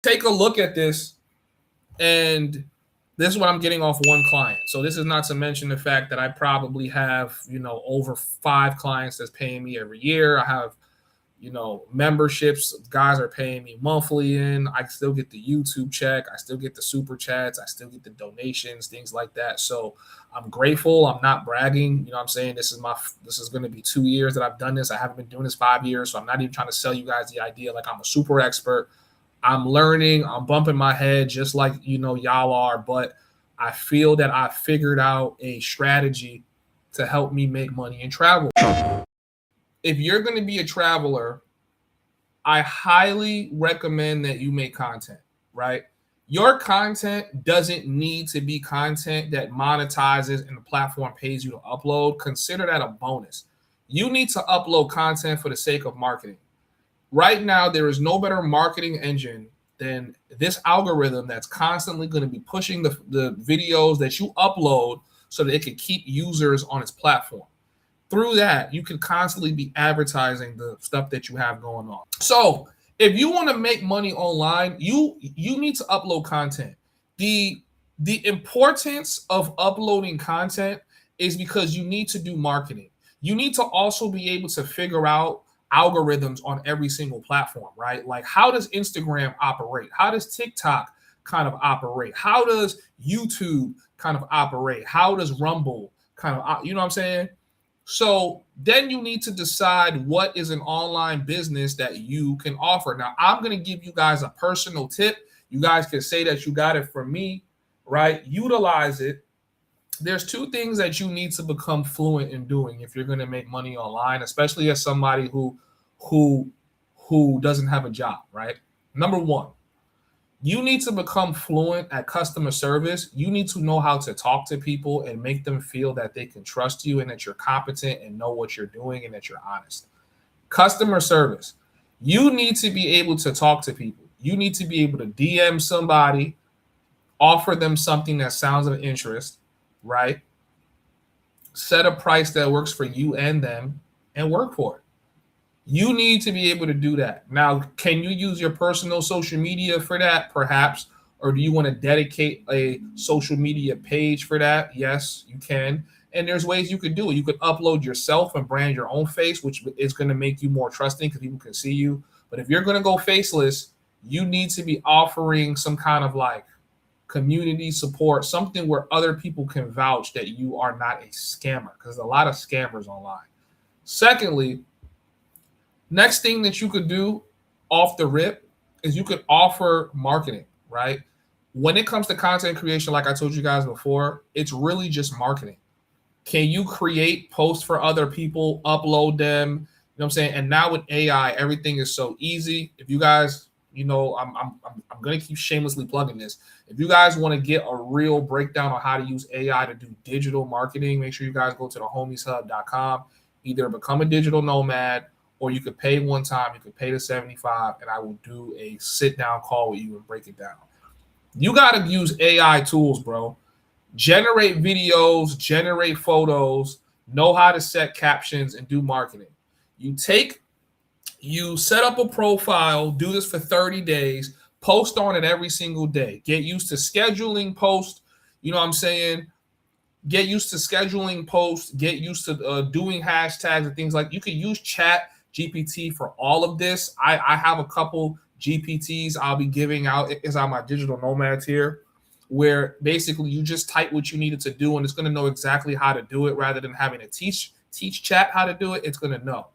take a look at this, and this is what I'm getting off one client. So this is not to mention the fact that I probably have, over 5 clients that's paying me every year. I have, memberships. Guys are paying me monthly in. I still get the YouTube check. I still get the super chats. I still get the donations, things like that. So I'm grateful. I'm not bragging. You know what I'm saying? This is going to be 2 years that I've done this. I haven't been doing this 5 years. So I'm not even trying to sell you guys the idea like I'm a super expert. I'm learning. I'm bumping my head just like, y'all are. But I feel that I figured out a strategy to help me make money in travel. If you're going to be a traveler, I highly recommend that you make content, right? Your content doesn't need to be content that monetizes and the platform pays you to upload. Consider that a bonus. You need to upload content for the sake of marketing. Right now, there is no better marketing engine than this algorithm that's constantly going to be pushing the videos that you upload so that it can keep users on its platform. Through that, you can constantly be advertising the stuff that you have going on. So if you want to make money online, you need to upload content. The importance of uploading content is because you need to do marketing. You need to also be able to figure out algorithms on every single platform, right? Like, how does Instagram operate? How does TikTok kind of operate? How does YouTube kind of operate? How does Rumble kind of, you know what I'm saying? So then you need to decide what is an online business that you can offer. Now, I'm going to give you guys a personal tip. You guys can say that you got it from me, right? Utilize it. There's 2 things that you need to become fluent in doing if you're going to make money online, especially as somebody who doesn't have a job, right? Number 1, you need to become fluent at customer service. You need to know how to talk to people and make them feel that they can trust you and that you're competent and know what you're doing and that you're honest. Customer service. You need to be able to talk to people. You need to be able to DM somebody, offer them something that sounds of interest, right? Set a price that works for you and them and work for it. You need to be able to do that. Now, can you use your personal social media for that? Perhaps. Or do you want to dedicate a social media page for that? Yes, you can. And there's ways you could do it. You could upload yourself and brand your own face, which is going to make you more trusting because people can see you. But if you're going to go faceless, you need to be offering some kind of like community support, something where other people can vouch that you are not a scammer, because there's a lot of scammers online. Secondly, next thing that you could do off the rip is you could offer marketing, right? When it comes to content creation, like I told you guys before, it's really just marketing. Can you create posts for other people, upload them? You know what I'm saying? And now with AI, everything is so easy. If you guys, I'm going to keep shamelessly plugging this. If you guys want to get a real breakdown on how to use AI to do digital marketing, make sure you guys go to the HomiesHub.com. Either become a digital nomad, or you could pay one time. You could pay the $75, and I will do a sit-down call with you and break it down. You got to use AI tools, bro. Generate videos, generate photos, know how to set captions, and do marketing. You set up a profile, do this for 30 days, post on it every single day. Get used to scheduling posts, you know what I'm saying? Get used to scheduling posts, get used to doing hashtags and things like. You could use Chat GPT for all of this. I have a couple GPTs I'll be giving out. It's on my digital nomads here, where basically you just type what you needed to do and it's going to know exactly how to do it rather than having to teach Chat how to do it. It's going to know.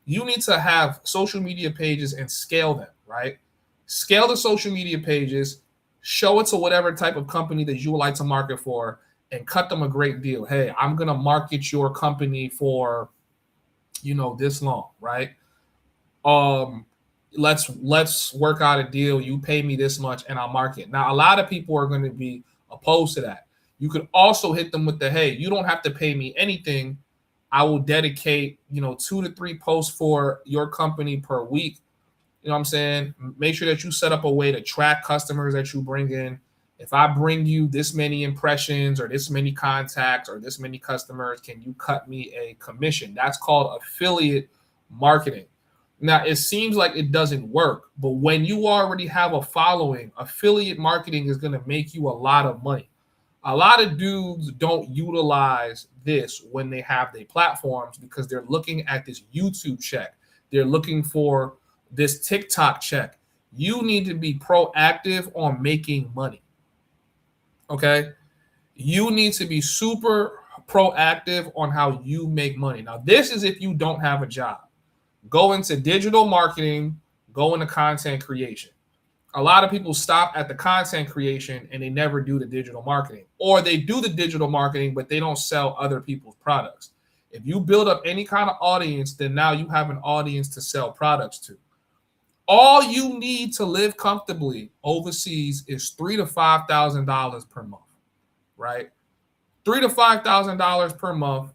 You need to have social media pages and scale them, right? Scale the social media pages, show it to whatever type of company that you would like to market for, and cut them a great deal. Hey, I'm going to market your company for, this long, right? Let's work out a deal. You pay me this much and I'll market. Now, a lot of people are going to be opposed to that. You could also hit them with the, hey, you don't have to pay me anything. I will dedicate, 2 to 3 posts for your company per week. You know what I'm saying? Make sure that you set up a way to track customers that you bring in. If I bring you this many impressions or this many contacts or this many customers, can you cut me a commission? That's called affiliate marketing. Now, it seems like it doesn't work, but when you already have a following, affiliate marketing is going to make you a lot of money. A lot of dudes don't utilize this when they have their platforms because they're looking at this YouTube check. They're looking for this TikTok check. You need to be proactive on making money. Okay? You need to be super proactive on how you make money. Now, this is if you don't have a job. Go into digital marketing, go into content creation. A lot of people stop at the content creation and they never do the digital marketing, or they do the digital marketing, but they don't sell other people's products. If you build up any kind of audience, then now you have an audience to sell products to. All you need to live comfortably overseas is $3,000 to $5,000 per month, right? $3,000 to $5,000 per month.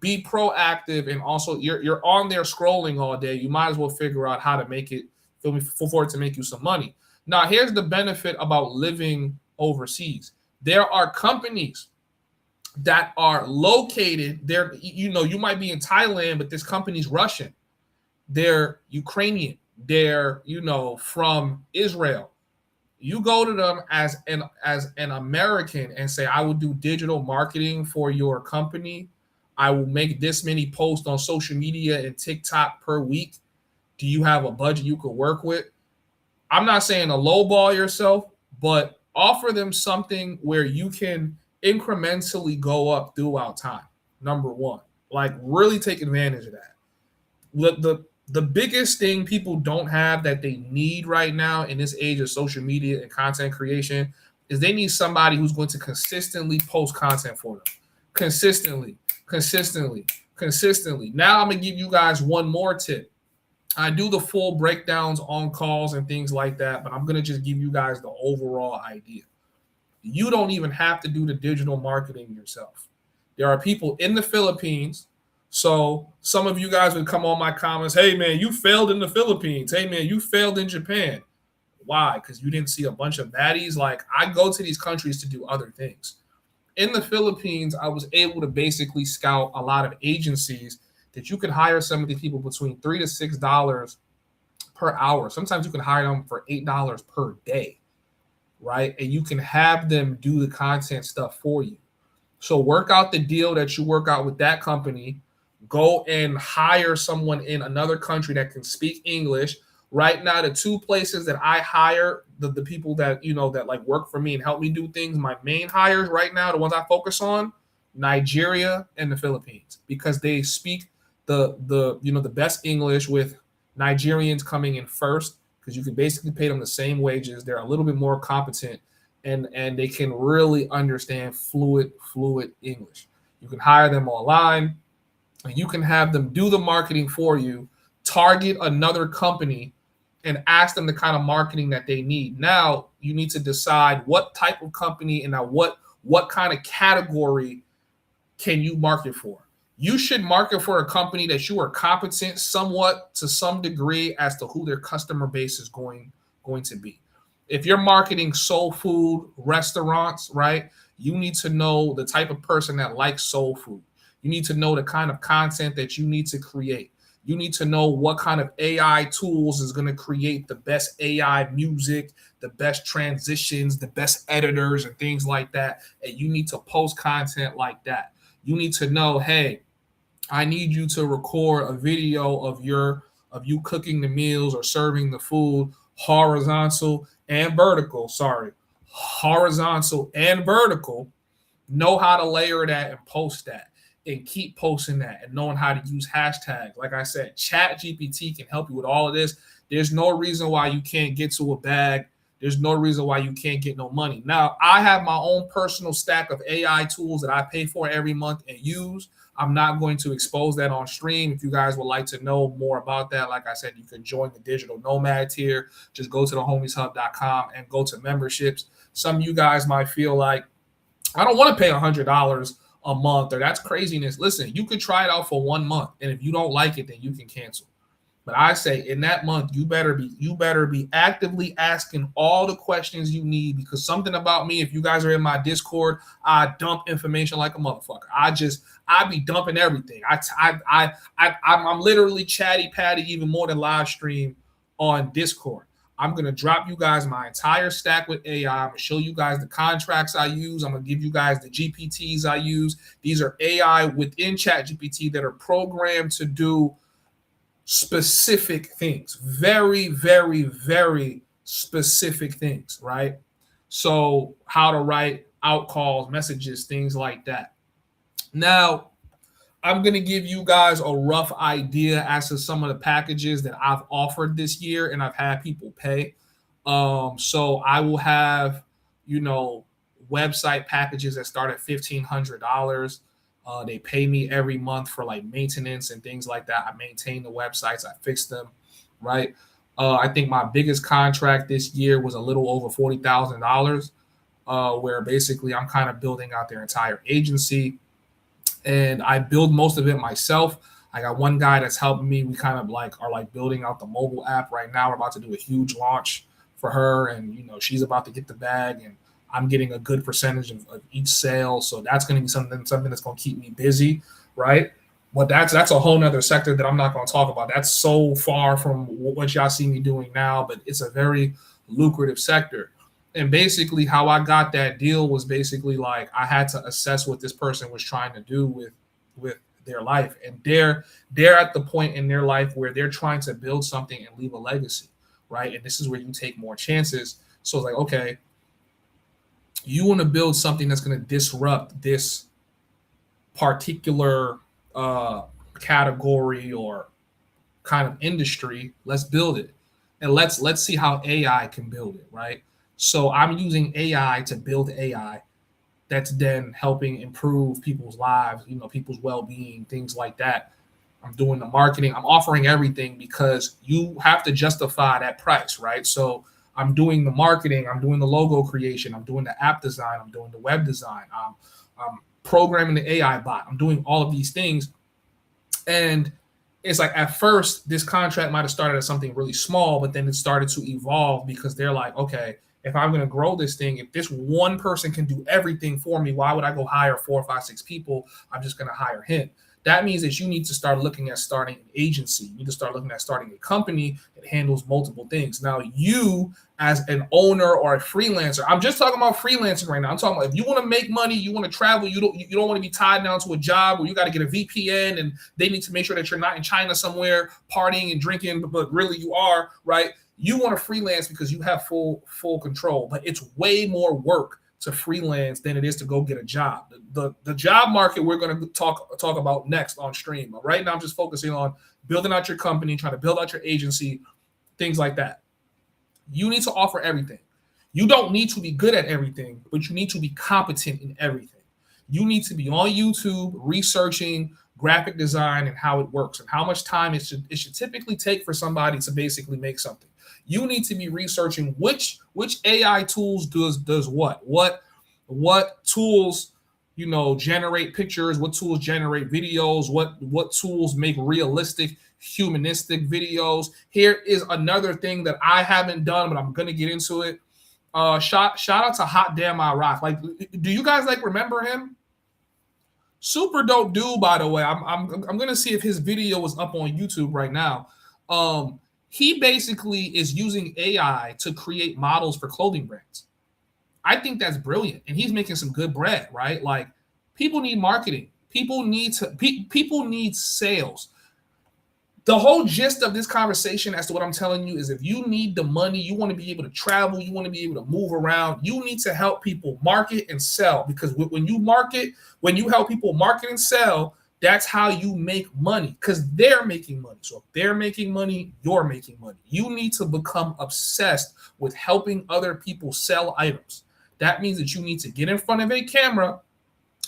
Be proactive, and also you're on there scrolling all day. You might as well figure out how to make it for it to make you some money. Now, here's the benefit about living overseas. There are companies that are located there. You might be in Thailand, but this company's Russian. They're Ukrainian. They're from Israel. You go to them as an American and say, I will do digital marketing for your company. I will make this many posts on social media and TikTok per week. Do you have a budget you could work with? I'm not saying to lowball yourself, but offer them something where you can incrementally go up throughout time. Number one, like really take advantage of that. The biggest thing people don't have that they need right now in this age of social media and content creation is they need somebody who's going to consistently post content for them. Consistently. Now I'm going to give you guys one more tip. I do the full breakdowns on calls and things like that, but I'm going to just give you guys the overall idea. You don't even have to do the digital marketing yourself. There are people in the Philippines. So some of you guys would come on my comments, hey, man, you failed in the Philippines. Hey, man, you failed in Japan. Why? Because you didn't see a bunch of baddies. Like, I go to these countries to do other things. In the Philippines, I was able to basically scout a lot of agencies that you could hire some of these people between $3 to $6 per hour. Sometimes you can hire them for $8 per day, right? And you can have them do the content stuff for you. So work out the deal that you work out with that company. Go and hire someone in another country that can speak English. Right now, the two places that I hire the people that that like work for me and help me do things, my main hires right now, the ones I focus on, Nigeria and the Philippines, because they speak the best English, with Nigerians coming in first because you can basically pay them the same wages. They're a little bit more competent and they can really understand fluid English. You can hire them online and you can have them do the marketing for you, target another company and ask them the kind of marketing that they need. Now you need to decide what type of company and now what kind of category can you market for. You should market for a company that you are competent somewhat to some degree as to who their customer base is going to be. If you're marketing soul food restaurants, right, you need to know the type of person that likes soul food. You need to know the kind of content that you need to create. You need to know what kind of AI tools is going to create the best AI music, the best transitions, the best editors and things like that. And you need to post content like that. You need to know, hey, I need you to record a video of you cooking the meals or serving the food, horizontal and vertical. Horizontal and vertical. Know how to layer that and post that. And keep posting that and knowing how to use hashtags. Like I said, ChatGPT can help you with all of this. There's no reason why you can't get to a bag. There's no reason why you can't get no money. Now, I have my own personal stack of AI tools that I pay for every month and use. I'm not going to expose that on stream. If you guys would like to know more about that, like I said, you can join the digital nomad tier. Just go to the HomiesHub.com and go to memberships. Some of you guys might feel like, I don't want to pay $100 a month, or that's craziness. Listen, you could try it out for 1 month, and if you don't like it, then you can cancel. But I say in that month, you better be actively asking all the questions you need, because something about me, if you guys are in my Discord, I dump information like a motherfucker. I be dumping everything. I'm literally chatty patty even more than live stream on Discord. I'm gonna drop you guys my entire stack with AI. I'm gonna show you guys the contracts I use. I'm gonna give you guys the GPTs I use. These are AI within ChatGPT that are programmed to do specific things, very, very, very specific things, right? So how to write out calls, messages, things like that. Now, I'm going to give you guys a rough idea as to some of the packages that I've offered this year and I've had people pay. So I will have, website packages that start at $1,500. They pay me every month for like maintenance and things like that. I maintain the websites, I fix them, right? I think my biggest contract this year was a little over $40,000, where basically I'm kind of building out their entire agency, and I build most of it myself. I got one guy that's helping me. We kind of are building out the mobile app right now. We're about to do a huge launch for her, and she's about to get the bag, and I'm getting a good percentage of each sale. So that's going to be something that's going to keep me busy, right? But that's a whole nother sector that I'm not going to talk about. That's so far from what y'all see me doing now, but it's a very lucrative sector. And basically how I got that deal was basically like I had to assess what this person was trying to do with their life. And they're at the point in their life where they're trying to build something and leave a legacy, right? And this is where you take more chances. So it's like, okay, you want to build something that's going to disrupt this particular category or kind of industry. Let's build it, and let's see how AI can build it, right? So I'm using AI to build AI that's then helping improve people's lives, people's well-being, things like that. I'm doing the marketing. I'm offering everything because you have to justify that price, right? So I'm doing the marketing. I'm doing the logo creation. I'm doing the app design. I'm doing the web design. I'm programming the AI bot. I'm doing all of these things. And it's like at first, this contract might have started as something really small, but then it started to evolve because they're like, okay, if I'm going to grow this thing, if this one person can do everything for me, why would I go hire 4, 5, 6 people? I'm just going to hire him. That means that you need to start looking at starting an agency. You need to start looking at starting a company that handles multiple things. Now, you as an owner or a freelancer, I'm just talking about freelancing right now. I'm talking about if you want to make money, you want to travel, you don't want to be tied down to a job where you got to get a VPN and they need to make sure that you're not in China somewhere partying and drinking, but really you are, right? You want to freelance because you have full control, but it's way more work to freelance than it is to go get a job. The job market we're going to talk about next on stream. But right now I'm just focusing on building out your company, trying to build out your agency, things like that. You need to offer everything. You don't need to be good at everything, but you need to be competent in everything. You need to be on YouTube researching graphic design and how it works and how much time it should typically take for somebody to basically make something. You need to be researching which AI tools does what tools generate pictures, what tools generate videos, what tools make realistic humanistic videos. Here is another thing that I haven't done, but I'm gonna get into it. Shout out to Hot Damn I Rock. Like, do you guys remember him? Super dope dude, by the way. I'm gonna see if his video is up on YouTube right now. He basically is using AI to create models for clothing brands. I think that's brilliant, and he's making some good bread, right? Like, people need marketing. People need sales. The whole gist of this conversation as to what I'm telling you is if you need the money, you want to be able to travel, you want to be able to move around, you need to help people market and sell, because when you help people market and sell, that's how you make money, because they're making money. So if they're making money, you're making money. You need to become obsessed with helping other people sell items. That means that you need to get in front of a camera,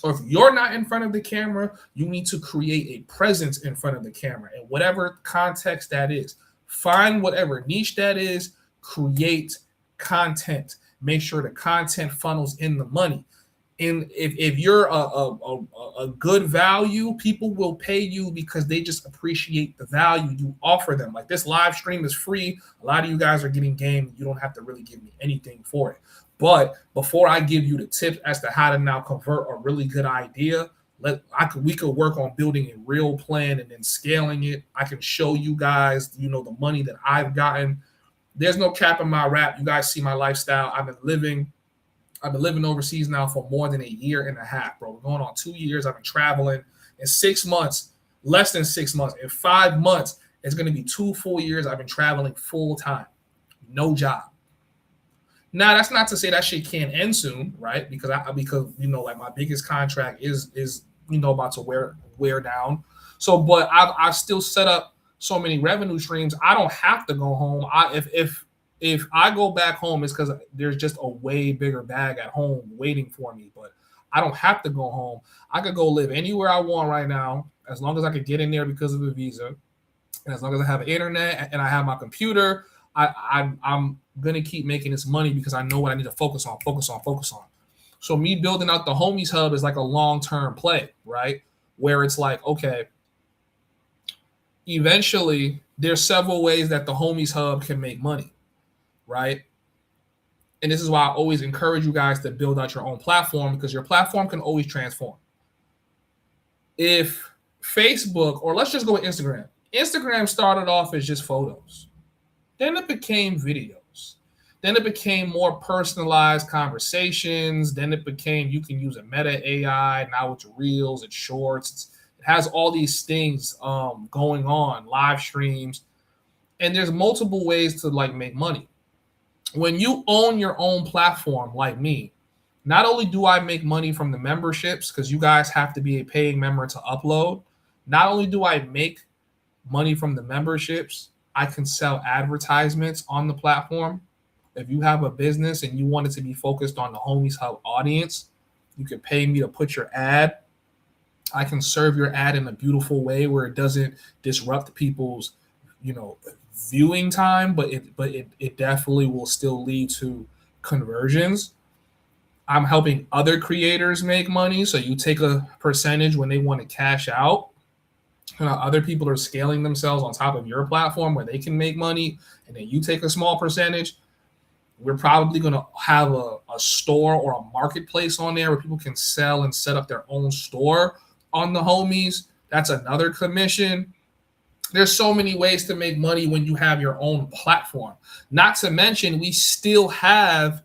or if you're not in front of the camera, you need to create a presence in front of the camera in whatever context that is. Find whatever niche that is, create content. Make sure the content funnels in the money. And if you're a good value, people will pay you because they just appreciate the value you offer them. Like this live stream is free. A lot of you guys are getting game. You don't have to really give me anything for it. But before I give you the tips as to how to now convert a really good idea, we could work on building a real plan and then scaling it. I can show you guys, the money that I've gotten. There's no cap in my rap. You guys see my lifestyle. I've been living overseas now for more than a year and a half, bro. We're going on 2 years. I've been traveling. In 6 months, less than 6 months, in 5 months, it's going to be 2 full years I've been traveling full time. No job. Now, that's not to say that shit can't end soon, right? Because like my biggest contract is about to wear down. So, but I've still set up so many revenue streams. I don't have to go home. If I go back home, it's because there's just a way bigger bag at home waiting for me. But I don't have to go home. I could go live anywhere I want right now, as long as I could get in there because of the visa, and as long as I have internet and I have my computer. I'm gonna keep making this money because I know what I need to focus on. So me building out the Homies Hub is like a long-term play, right? Where it's like, okay, eventually there's several ways that the Homies Hub can make money, right? And this is why I always encourage you guys to build out your own platform, because your platform can always transform. If Facebook, or let's just go with Instagram. Instagram started off as just photos. Then it became videos. Then it became more personalized conversations. Then it became, you can use a meta AI. Now it's Reels, it's Shorts. It has all these things going on, live streams. And there's multiple ways to like make money. When you own your own platform like me, not only do I make money from the memberships, because you guys have to be a paying member to upload, not only do I make money from the memberships, I can sell advertisements on the platform. If you have a business and you want it to be focused on the Homies Hub audience, you can pay me to put your ad. I can serve your ad in a beautiful way where it doesn't disrupt people's, viewing time, but it definitely will still lead to conversions. I'm helping other creators make money. So you take a percentage when they want to cash out. Other people are scaling themselves on top of your platform where they can make money, and then you take a small percentage. We're probably going to have a store or a marketplace on there where people can sell and set up their own store on the Homies. That's another commission. There's so many ways to make money when you have your own platform. Not to mention, we still have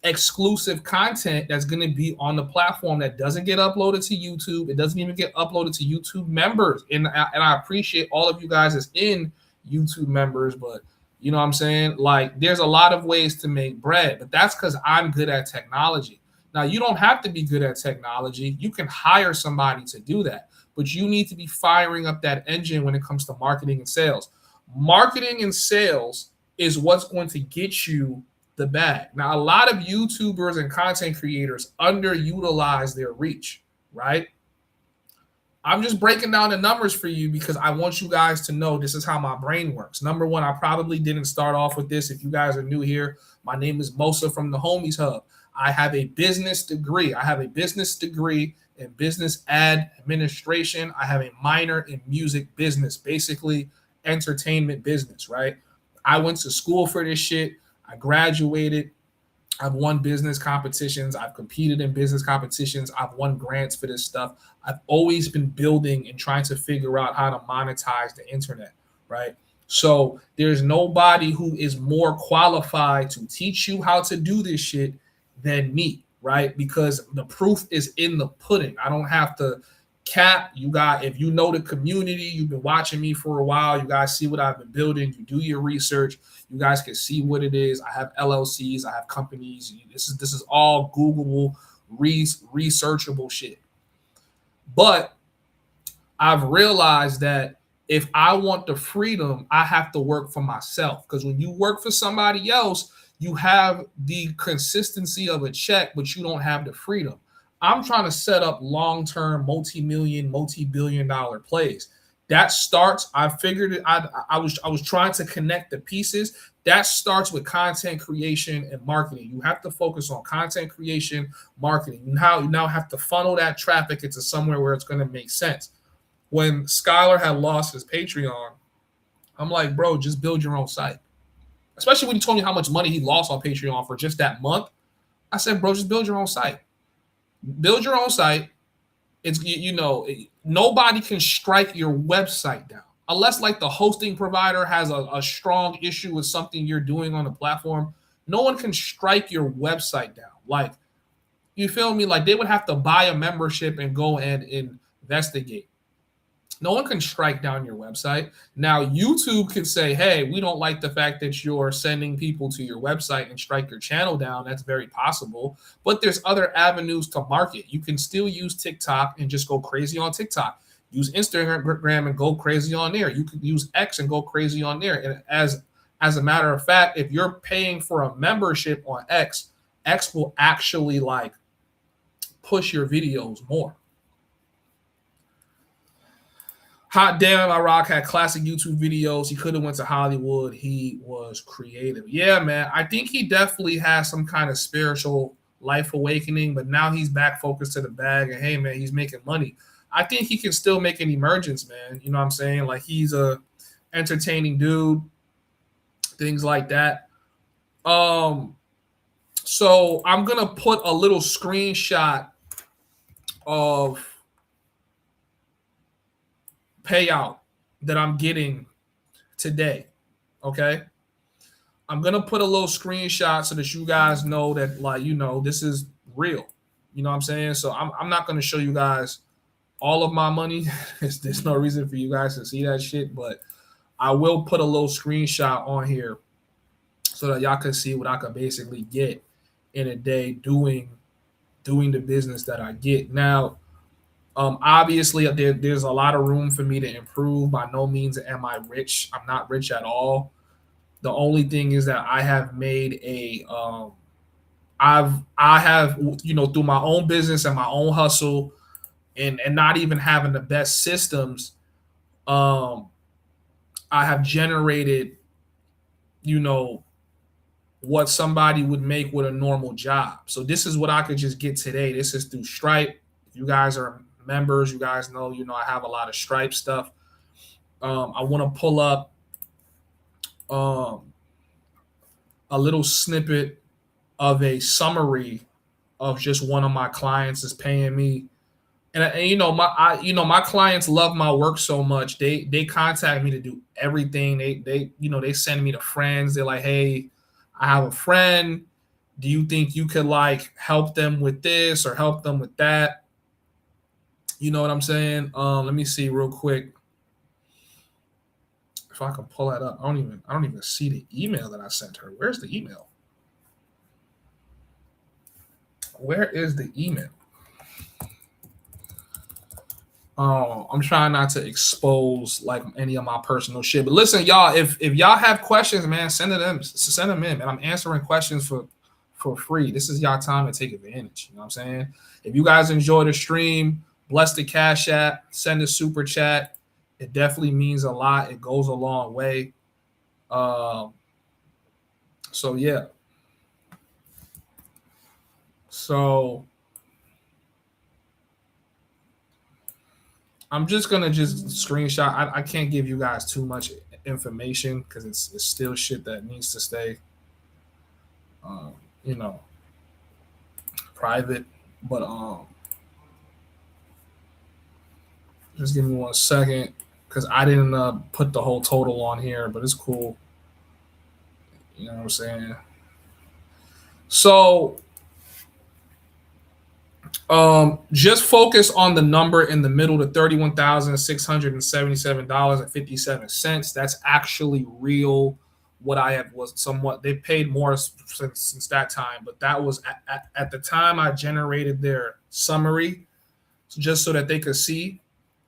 exclusive content that's going to be on the platform that doesn't get uploaded to YouTube. It doesn't even get uploaded to YouTube members. And I appreciate all of you guys as in YouTube members, but you know what I'm saying? Like, there's a lot of ways to make bread, but that's because I'm good at technology. Now, you don't have to be good at technology. You can hire somebody to do that, but you need to be firing up that engine when it comes to marketing and sales. Marketing and sales is what's going to get you the bag. Now, a lot of YouTubers and content creators underutilize their reach, right? I'm just breaking down the numbers for you because I want you guys to know this is how my brain works. Number one, I probably didn't start off with this. If you guys are new here, my name is Mosa from the Homies Hub. I have a business degree. I have a business degree in business administration. I have a minor in music business, basically entertainment business, right? I went to school for this shit. I graduated. I've won business competitions. I've competed in business competitions. I've won grants for this stuff. I've always been building and trying to figure out how to monetize the internet, right? So there's nobody who is more qualified to teach you how to do this shit than me, right? Because the proof is in the pudding. I don't have to cap. If you know the community, you've been watching me for a while, you guys see what I've been building, you do your research, you guys can see what it is. I have LLCs, I have companies. This is all Googleable, researchable shit. But I've realized that if I want the freedom, I have to work for myself. Because when you work for somebody else, you have the consistency of a check, but you don't have the freedom. I'm trying to set up long-term, multi-million, multi-billion-dollar plays. That starts. I figured it. I was trying to connect the pieces. That starts with content creation and marketing. You have to focus on content creation, marketing. You now have to funnel that traffic into somewhere where it's going to make sense. When Skylar had lost his Patreon, I'm like, bro, just build your own site. Especially when he told me how much money he lost on Patreon for just that month. I said, bro, just build your own site. Build your own site. It's, nobody can strike your website down unless like the hosting provider has a strong issue with something you're doing on the platform. No one can strike your website down. Like, you feel me? Like, they would have to buy a membership and go and investigate. No one can strike down your website. Now, YouTube can say, hey, we don't like the fact that you're sending people to your website and strike your channel down. That's very possible. But there's other avenues to market. You can still use TikTok and just go crazy on TikTok. Use Instagram and go crazy on there. You could use X and go crazy on there. And as a matter of fact, if you're paying for a membership on X, X will actually like push your videos more. Hot damn, I rock had classic YouTube videos. He could have went to Hollywood. He was creative. Yeah, man. I think he definitely has some kind of spiritual life awakening, but now he's back focused to the bag. And hey, man, he's making money. I think he can still make an emergence, man. You know what I'm saying? Like, he's a entertaining dude. Things like that. So I'm gonna put a little screenshot of payout that I'm getting today. Okay, I'm gonna put a little screenshot so that you guys know that, like, this is real. You know what I'm saying? So I'm not gonna show you guys all of my money. There's no reason for you guys to see that shit, but I will put a little screenshot on here so that y'all can see what I could basically get in a day doing the business that I get. Now, obviously, there's a lot of room for me to improve. By no means am I rich. I'm not rich at all. The only thing is that I have made I have through my own business and my own hustle, and not even having the best systems, I have generated, what somebody would make with a normal job. So this is what I could just get today. This is through Stripe. If you guys are members, you guys know, I have a lot of Stripe stuff. I want to pull up a little snippet of a summary of just one of my clients is paying me. And my clients love my work so much. They contact me to do everything. They send me to friends. They're like, hey, I have a friend. Do you think you could like help them with this or help them with that? You know what I'm saying? Let me see real quick if I can pull that up. I don't even see the email that I sent her. Where's the email? Where is the email? I'm trying not to expose like any of my personal shit. But listen, y'all, if y'all have questions, man, send them in, man. I'm answering questions for free. This is y'all time to take advantage. You know what I'm saying? If you guys enjoy the stream, bless the Cash App, send a super chat. It definitely means a lot. It goes a long way. So yeah. So I'm just gonna screenshot. I can't give you guys too much information because it's still shit that needs to stay, private. But just give me 1 second because I didn't put the whole total on here, but it's cool. You know what I'm saying? So just focus on the number in the middle, the $31,677.57. That's actually real. What I have was somewhat, they paid more since that time, but that was at the time I generated their summary just so that they could see.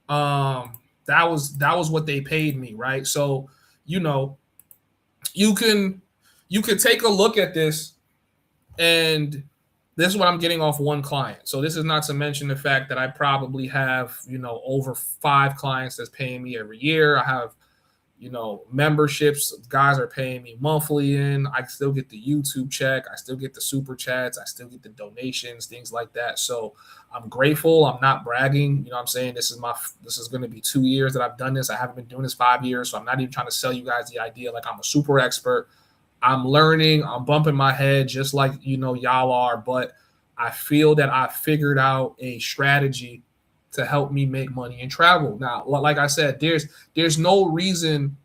That was what they paid me, right? So, you can take a look at this, and this is what I'm getting off one client. So this is not to mention the fact that I probably have, over 5 clients that's paying me every year. I have, memberships. Guys are paying me monthly in. I still get the YouTube check. I still get the super chats. I still get the donations, things like that. So I'm grateful. I'm not bragging. You know what I'm saying? This is going to be 2 years that I've done this. I haven't been doing this 5 years. So I'm not even trying to sell you guys the idea like I'm a super expert. I'm learning. I'm bumping my head just like, y'all are. But I feel that I figured out a strategy to help me make money and travel. Now, like I said, there's no reason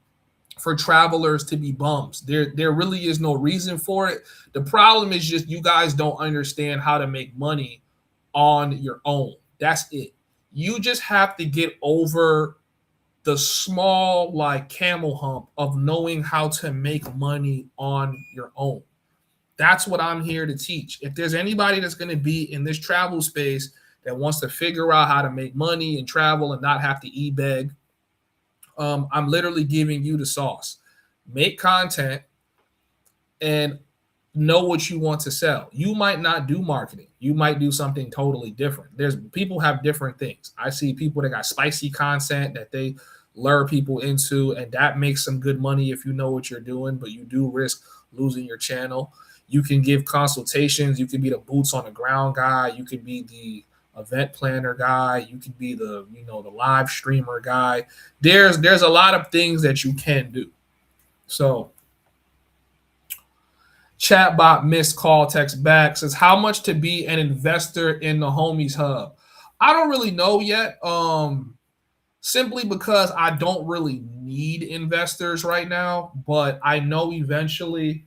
for travelers to be bums. There really is no reason for it. The problem is just you guys don't understand how to make money on your own. That's it. You just have to get over the small like camel hump of knowing how to make money on your own. That's what I'm here to teach. If there's anybody that's going to be in this travel space that wants to figure out how to make money and travel and not have to e-beg, I'm literally giving you the sauce. Make content and know what you want to sell. You might not do marketing. You might do something totally different. There's people have different things. I see people that got spicy content that they lure people into, and that makes some good money if you know what you're doing, but you do risk losing your channel. You can give consultations. You can be the boots on the ground guy. You could be the event planner guy. You could be the live streamer guy. There's a lot of things that you can do. So chatbot missed call, text back, says how much to be an investor in the Homies Hub. I don't really know yet. Simply because I don't really need investors right now, but I know eventually,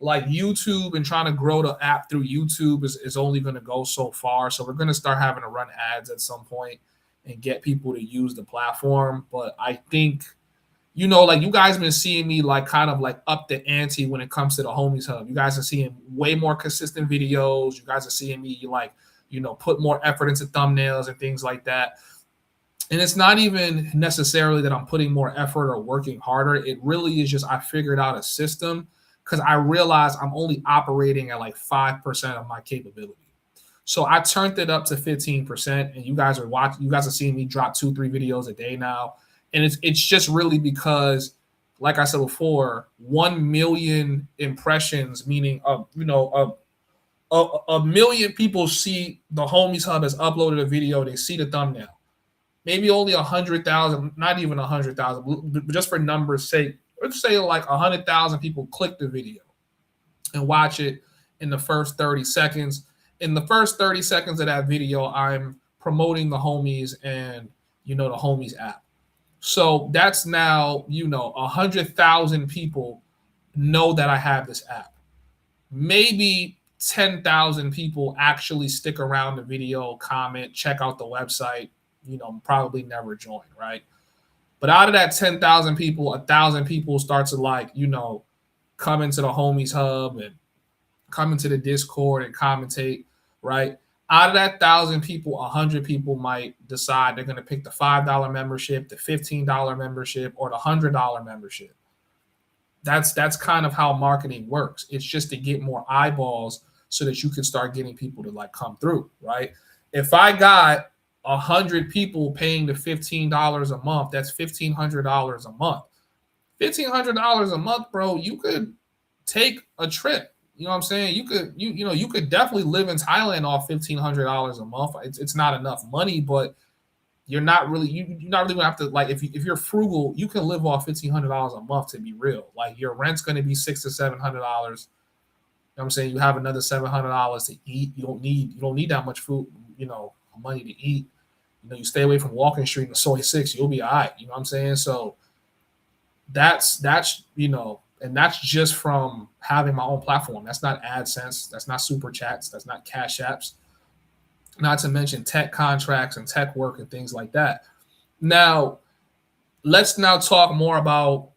like YouTube and trying to grow the app through YouTube is only going to go so far. So we're going to start having to run ads at some point and get people to use the platform. But I think, like you guys have been seeing me like kind of like up the ante when it comes to the Homies Hub. You guys are seeing way more consistent videos. You guys are seeing me like, put more effort into thumbnails and things like that. And it's not even necessarily that I'm putting more effort or working harder. It really is just I figured out a system because I realized I'm only operating at like 5% of my capability. So I turned it up to 15%, and you guys are watching. You guys are seeing me drop 2-3 videos a day now, and it's just really because, like I said before, 1 million impressions, meaning a million people see the Homies Hub has uploaded a video. They see the thumbnail. Maybe only 100,000, not even 100,000, but just for numbers' sake, let's say like 100,000 people click the video and watch it in the first 30 seconds. In the first 30 seconds of that video, I'm promoting the Homies and, the Homies app. So that's now, 100,000 people know that I have this app. Maybe 10,000 people actually stick around the video, comment, check out the website, probably never join, right? But out of that 10,000 people, 1,000 people start to come into the Homies Hub and come into the Discord and commentate, right? Out of that 1,000 people, 100 people might decide they're going to pick the $5 membership, the $15 membership, or the $100 membership. That's kind of how marketing works. It's just to get more eyeballs so that you can start getting people to come through, right? If I got 100 people paying the $15 a month, that's $1,500 a month. $1,500 a month, bro, you could take a trip. You know what I'm saying? You could, you could definitely live in Thailand off $1,500 a month. It's not enough money, but you're not really gonna have to if you're frugal, you can live off $1,500 a month, to be real. Like your rent's gonna be $600 to $700. You know what I'm saying? You have another $700 to eat. You don't need that much food, money to eat. You stay away from Walking Street and Soy 6, you'll be all right. You know what I'm saying? So that's and that's just from having my own platform. That's not AdSense. That's not Super Chats. That's not Cash Apps. Not to mention tech contracts and tech work and things like that. Now, let's now talk more about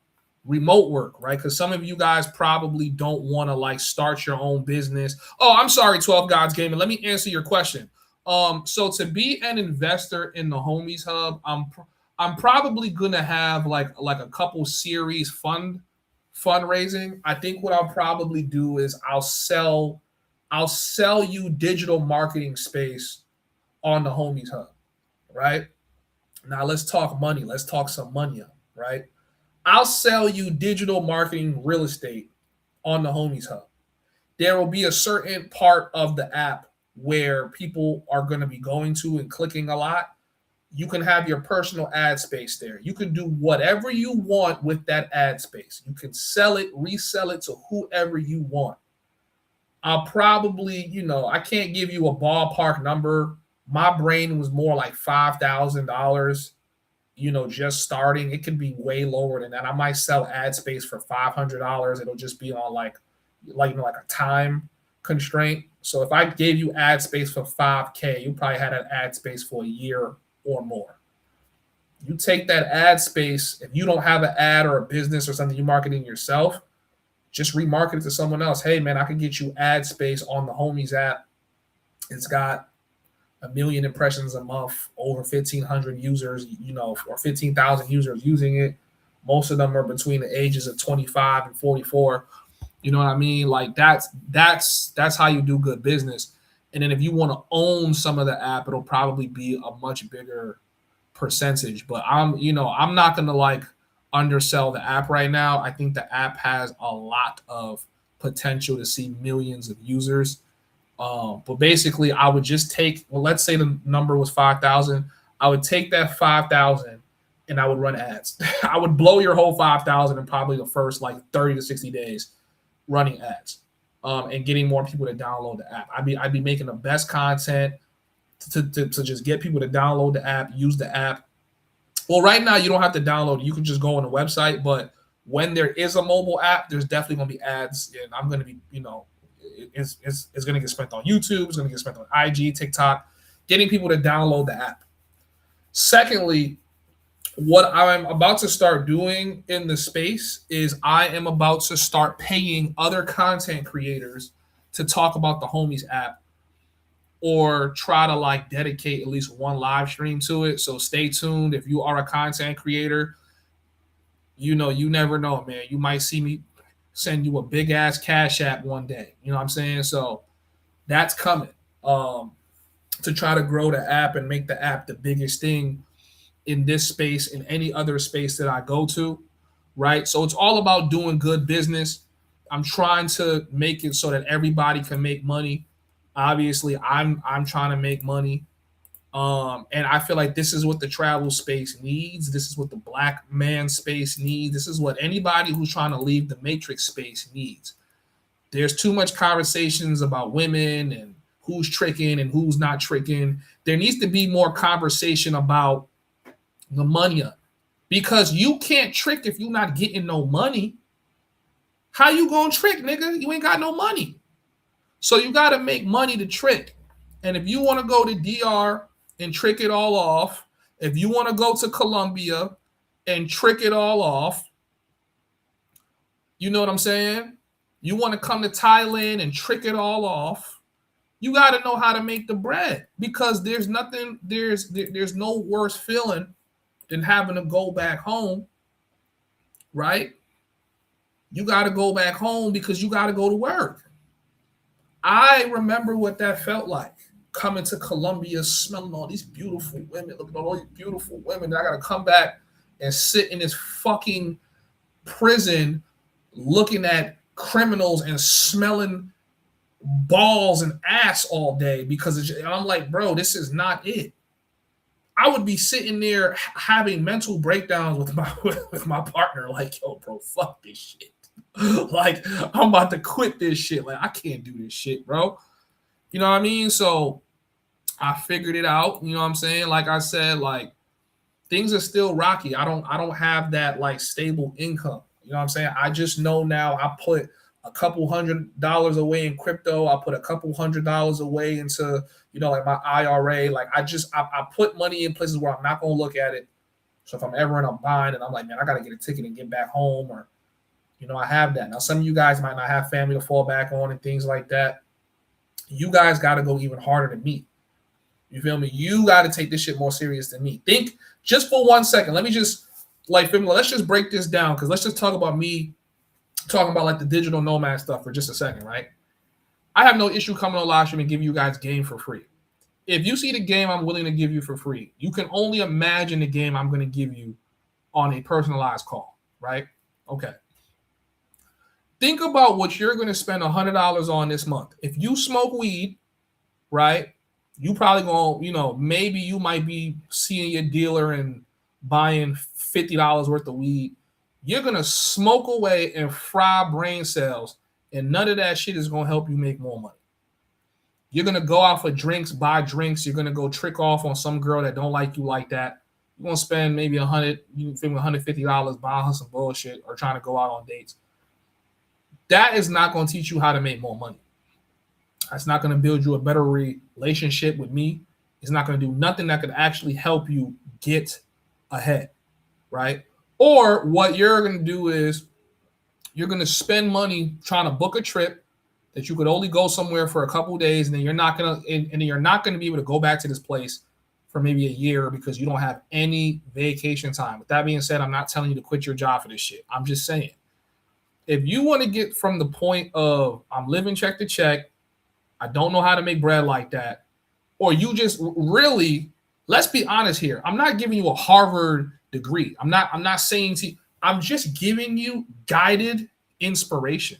remote work, right? Because some of you guys probably don't want to start your own business. Oh, I'm sorry, 12 Gods Gaming. Let me answer your question. So to be an investor in the Homies Hub, I'm probably gonna have like a couple series fundraising. I think what I'll probably do is I'll sell you digital marketing space on the Homies Hub, right? Now let's talk money. Let's talk some money, right? I'll sell you digital marketing real estate on the Homies Hub. There will be a certain part of the app where people are going to be going to and clicking a lot. You can have your personal ad space there. You can do whatever you want with that ad space. You can sell it, resell it to whoever you want. I'll probably, I can't give you a ballpark number. My brain was more like $5,000, just starting. It could be way lower than that. I might sell ad space for $500. It'll just be on like a time constraint. So if I gave you ad space for $5K, you probably had an ad space for a year or more. You take that ad space, if you don't have an ad or a business or something you're marketing yourself, just remarket it to someone else. Hey, man, I can get you ad space on the Homies app. It's got 1 million impressions a month, over 1,500 users, or 15,000 users using it. Most of them are between the ages of 25 and 44. You know what I mean? Like that's how you do good business. And then if you want to own some of the app, it'll probably be a much bigger percentage. But I'm not gonna like undersell the app right now. I think the app has a lot of potential to see millions of users. But basically, I would just take, let's say the number was 5,000. I would take that 5,000 and I would run ads. I would blow your whole 5,000 in probably the first like 30 to 60 days running ads, and getting more people to download the app. I'd be making the best content to just get people to download the app, use the app. Well, right now you don't have to download it. You can just go on the website, but when there is a mobile app, there's definitely going to be ads, and I'm going to be, it's going to get spent on YouTube. It's going to get spent on IG, TikTok, getting people to download the app. Secondly, what I'm about to start doing in the space is I am about to start paying other content creators to talk about the Homies app, or try to like dedicate at least one live stream to it. So stay tuned. If you are a content creator, you never know, man. You might see me send you a big ass Cash App one day. You know what I'm saying? So that's coming, to try to grow the app and make the app the biggest thing in this space, in any other space that I go to, right? So it's all about doing good business. I'm trying to make it so that everybody can make money. Obviously, I'm trying to make money. And I feel like this is what the travel space needs. This is what the black man space needs. This is what anybody who's trying to leave the matrix space needs. There's too much conversations about women and who's tricking and who's not tricking. There needs to be more conversation about the money, because you can't trick if you're not getting no money. How you gonna trick, nigga? You ain't got no money. So you got to make money to trick. And if you want to go to DR and trick it all off, if you want to go to Colombia and trick it all off, you know what I'm saying? You want to come to Thailand and trick it all off, you got to know how to make the bread, because there's no worse feeling than having to go back home, right? You got to go back home because you got to go to work. I remember what that felt like, coming to Colombia, smelling all these beautiful women, looking at all these beautiful women. I got to come back and sit in this fucking prison looking at criminals and smelling balls and ass all day, because I'm like, bro, this is not it. I would be sitting there having mental breakdowns with my partner, like, yo, bro, fuck this shit. Like, I'm about to quit this shit. Like, I can't do this shit, bro. You know what I mean? So I figured it out. You know what I'm saying? Like I said, like, things are still rocky. I don't have that like stable income. You know what I'm saying? I just know now I put a couple $100 away in crypto. I put a couple $100 away into, like my IRA. Like I put money in places where I'm not going to look at it. So if I'm ever in a bind and I'm like, man, I got to get a ticket and get back home, or, I have that. Now, some of you guys might not have family to fall back on and things like that. You guys got to go even harder than me. You feel me? You got to take this shit more serious than me. Think just for 1 second. Let me just let's just break this down, because let's just talk about me talking about like the digital nomad stuff for just a second, right? I have no issue coming on live stream and giving you guys game for free. If you see the game I'm willing to give you for free, you can only imagine the game I'm going to give you on a personalized call, right? Okay. Think about what you're going to spend $100 on this month. If you smoke weed, right? You probably going, maybe you might be seeing your dealer and buying $50 worth of weed. You're going to smoke away and fry brain cells, and none of that shit is going to help you make more money. You're going to go out for drinks, buy drinks. You're going to go trick off on some girl that don't like you like that. You're going to spend maybe $150 buying her some bullshit or trying to go out on dates. That is not going to teach you how to make more money. That's not going to build you a better relationship with me. It's not going to do nothing that could actually help you get ahead, right? Or what you're going to do is you're going to spend money trying to book a trip that you could only go somewhere for a couple of days, and then you're not going to be able to go back to this place for maybe a year because you don't have any vacation time. With that being said, I'm not telling you to quit your job for this shit. I'm just saying, if you want to get from the point of I'm living check to check, I don't know how to make bread like that, or you just really, let's be honest here. I'm not giving you a Harvard degree. I'm not saying to you, I'm just giving you guided inspiration.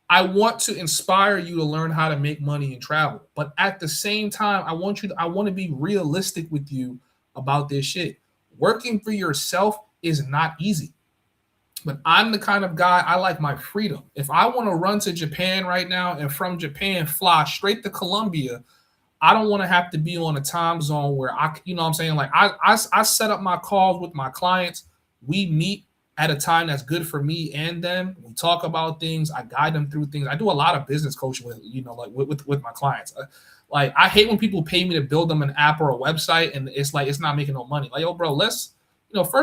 I want to inspire you to learn how to make money and travel. But at the same time, I want to be realistic with you about this shit. Working for yourself is not easy. But I'm the kind of guy, I like my freedom. If I want to run to Japan right now and from Japan fly straight to Colombia, I don't want to have to be on a time zone where I set up my calls with my clients. We meet at a time that's good for me and them. We talk about things. I guide them through things. I do a lot of business coaching with my clients. Like, I hate when people pay me to build them an app or a website and it's not making no money. Like, yo, bro, first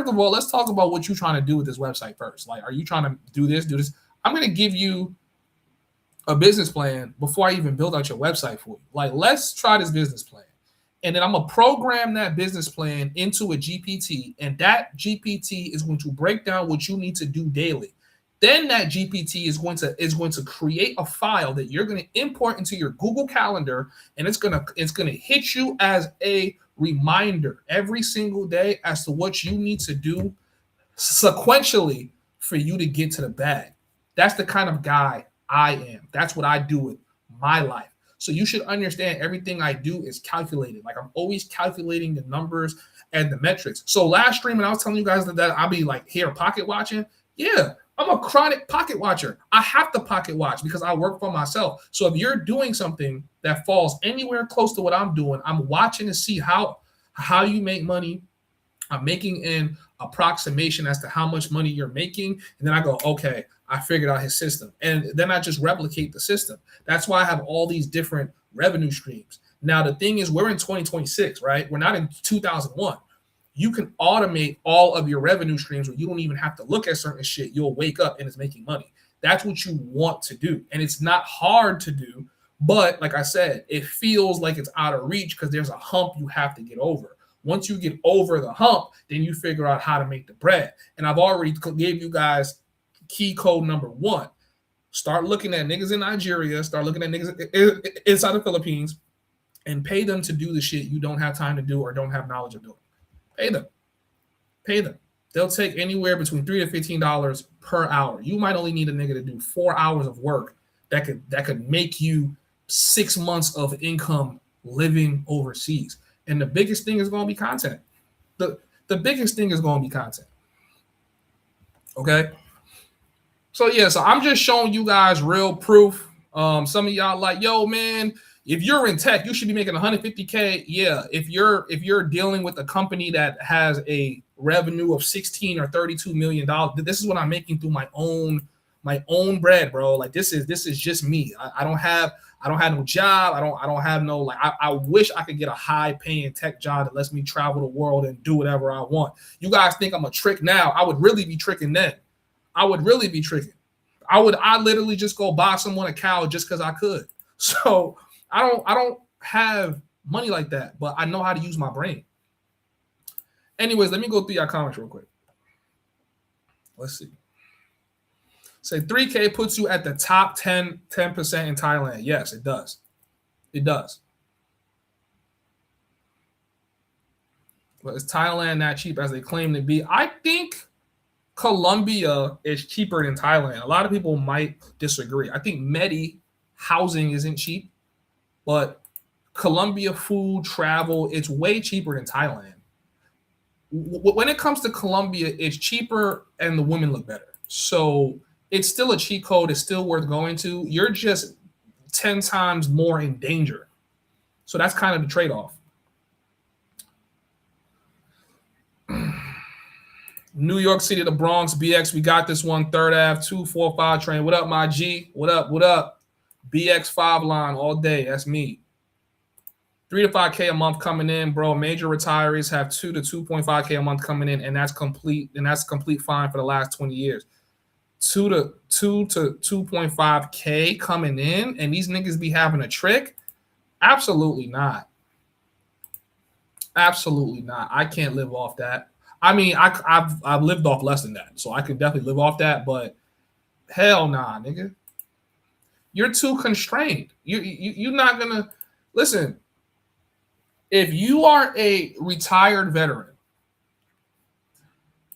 of all, let's talk about what you're trying to do with this website first. Like, are you trying to do this? I'm going to give you a business plan before I even build out your website for you. Like, let's try this business plan. And then I'm going to program that business plan into a GPT, and that GPT is going to break down what you need to do daily. Then that GPT is going to create a file that you're going to import into your Google Calendar, and it's going to hit you as a reminder every single day as to what you need to do sequentially for you to get to the bag. That's the kind of guy I am. That's what I do with my life. So you should understand everything I do is calculated. Like, I'm always calculating the numbers and the metrics. So last stream, when I was telling you guys that I'll be like here pocket watching, yeah, I'm a chronic pocket watcher. I have to pocket watch because I work for myself. So if you're doing something that falls anywhere close to what I'm doing, I'm watching to see how you make money. I'm making an approximation as to how much money you're making. And then I go, okay, I figured out his system. And then I just replicate the system. That's why I have all these different revenue streams. Now, the thing is, we're in 2026, right? We're not in 2001. You can automate all of your revenue streams where you don't even have to look at certain shit. You'll wake up and it's making money. That's what you want to do. And it's not hard to do. But like I said, it feels like it's out of reach because there's a hump you have to get over. Once you get over the hump, then you figure out how to make the bread. And I've already gave you guys key code number 1. Start looking at niggas in Nigeria, start looking at niggas inside the Philippines, and pay them to do the shit you don't have time to do or don't have knowledge of doing. Pay them. They'll take anywhere between $3 to $15 per hour. You might only need a nigga to do 4 hours of work that could make you 6 months of income living overseas. And the biggest thing is going to be content. The biggest thing is going to be content. Okay? So I'm just showing you guys real proof. Some of y'all like, yo, man, if you're in tech, you should be making $150K. Yeah, if you're dealing with a company that has a revenue of $16 or $32 million, this is what I'm making through my own bread, bro. Like, this is just me. I don't have no job. I don't have no, like, I wish I could get a high paying tech job that lets me travel the world and do whatever I want. You guys think I'm a trick now? I would really be tricking then. I would really be tricking. I literally just go buy someone a cow just because I could. So I don't have money like that, but I know how to use my brain. Anyways, let me go through your comments real quick. Let's see. Say 3K puts you at the top 10% in Thailand. Yes, it does. It does. But is Thailand that cheap as they claim to be? I think Colombia is cheaper than Thailand. A lot of people might disagree. I think Medi housing isn't cheap, but Colombia food, travel, it's way cheaper than Thailand. When it comes to Colombia, it's cheaper and the women look better. So it's still a cheat code. It's still worth going to. You're just 10 times more in danger. So that's kind of the trade-off. New York City, the Bronx, BX, we got this one. 3rd Ave, 245 train. What up, my G? What up? What up? BX 5 line all day. That's me. 3 to 5K a month coming in, bro. Major retirees have 2 to 2.5K a month coming in, and that's complete. And that's complete fine for the last 20 years. 2 to 2.5K coming in, and these niggas be having a trick? Absolutely not. Absolutely not. I can't live off that. I mean, I've lived off less than that, so I could definitely live off that. But hell nah, nigga. You're too constrained. You're not gonna listen. If you are a retired veteran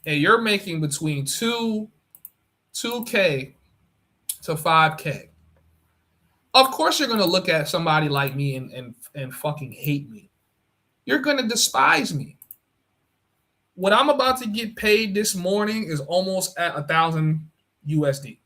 and you're making between 2K to 5K, of course you're gonna look at somebody like me and fucking hate me. You're gonna despise me. What I'm about to get paid this morning is almost at 1,000 USD.